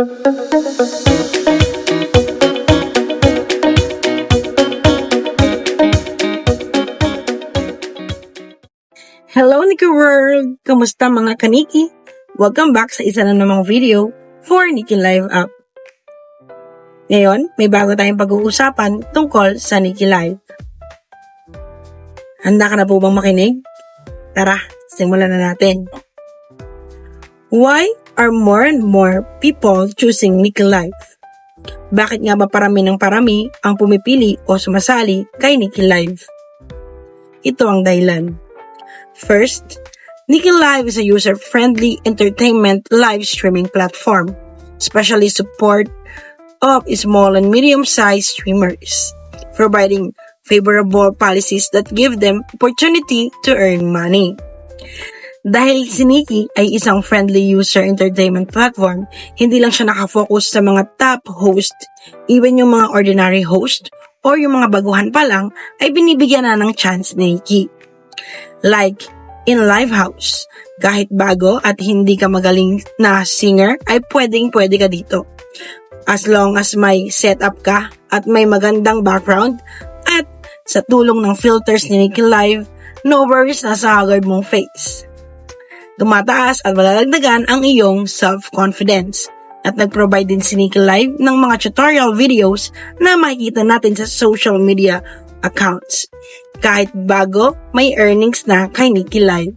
Hello Nikki World! Kamusta mga kaniki? Welcome back sa isa na namang video for Nikki Live App. Ngayon, may bago tayong pag-uusapan tungkol sa Nikki Live. Handa ka na po bang makinig? Tara, simulan na natin. Why are more and more people choosing Nikki Live? Bakit nga ba parami ng parami ang pumipili o sumasali kay Nikki Live? Ito ang dahilan. First, Nikki Live is a user-friendly entertainment live streaming platform, especially support of small and medium-sized streamers, providing favorable policies that give them opportunity to earn money. Dahil si Nikki ay isang friendly user entertainment platform, hindi lang siya nakafocus sa mga top host, even yung mga ordinary host or yung mga baguhan pa lang ay binibigyan na ng chance ni Nikki. Like in Livehouse, kahit bago at hindi ka magaling na singer ay pwede ka dito. As long as may setup ka at may magandang background at sa tulong ng filters ni Nikki Live, no worries na sa haggard mong face. Tumataas at malalagdagan ang iyong self-confidence at nag-provide din si Nikki Live ng mga tutorial videos na makikita natin sa social media accounts. Kahit bago, may earnings na kay Nikki Live.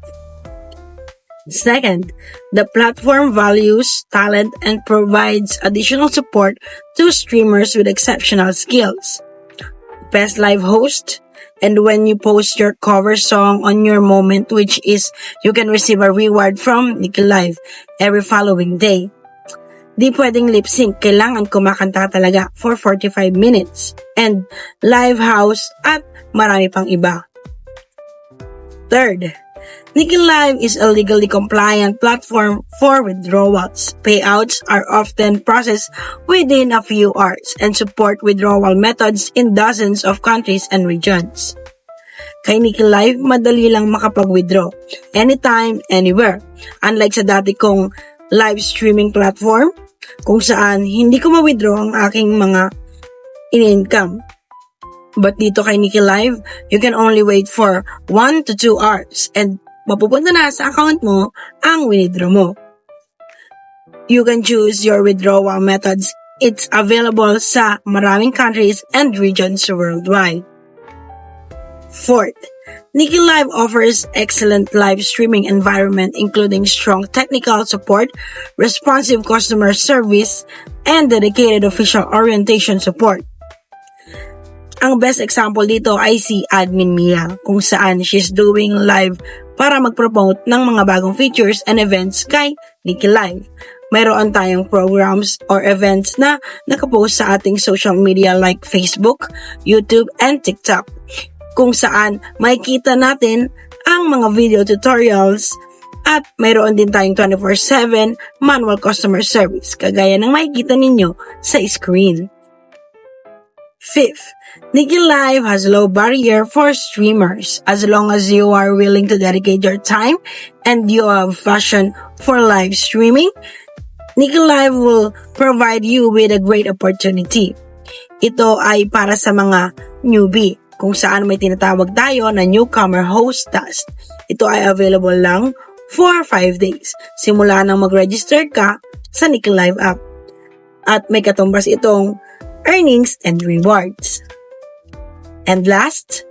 Second, the platform values talent and provides additional support to streamers with exceptional skills. Best live host, and when you post your cover song on your moment, which is you can receive a reward from Nikki Live every following day. Di pwedeng lip sync, kailangan kumakanta talaga for 45 minutes. And Livehouse at marami pang iba. Third, Nikki Live is a legally compliant platform for withdrawals. Payouts are often processed within a few hours and support withdrawal methods in dozens of countries and regions. Kay Nikki Live, madali lang makapag-withdraw. Anytime, anywhere. Unlike sa dati kong live streaming platform, kung saan hindi ko ma-withdraw ang aking mga in-income. But dito kay Nikki Live, you can only wait for 1 to 2 hours and mapupunta na sa account mo ang withdraw mo. You can choose your withdrawal methods. It's available sa maraming countries and regions worldwide. Fourth, Nikki Live offers excellent live streaming environment including strong technical support, responsive customer service, and dedicated official orientation support. Ang best example dito ay si Admin Mia, kung saan she's doing live para mag-promote ng mga bagong features and events kay Nikki Live. Mayroon tayong programs or events na nakapost sa ating social media like Facebook, YouTube, and TikTok, kung saan makikita natin ang mga video tutorials at mayroon din tayong 24/7 manual customer service kagaya ng makikita ninyo sa screen. Fifth, Nikki Live has low barrier for streamers. As long as you are willing to dedicate your time and you have passion for live streaming, Nikki Live will provide you with a great opportunity. Ito ay para sa mga newbie, kung saan may tinatawag tayo na newcomer host task. Ito ay available lang for 5 days. Simula nang mag-register ka sa Nikki Live app. At may katumbas itong earnings and rewards. And last,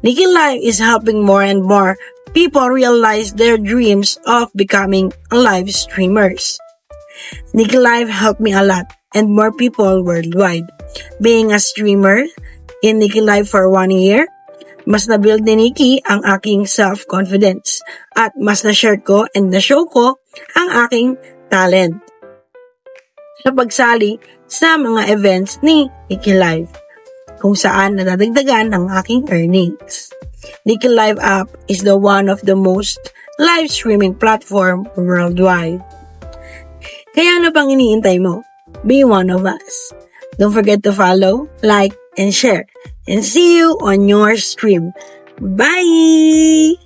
Nikki Live is helping more and more people realize their dreams of becoming live streamers. Nikki Live helped me a lot and more people worldwide. Being a streamer in Nikki Live for 1 year, mas na-build ni Nikki ang aking self-confidence at mas na-share ko and na-show ko ang aking talent sa pagsali sa mga events ni Nikki Live, kung saan nadadagdagan ang aking earnings. Nikki Live app is the one of the most live streaming platform worldwide. Kaya ano pang iniintay mo? Be one of us. Don't forget to follow, like, and share. And see you on your stream. Bye!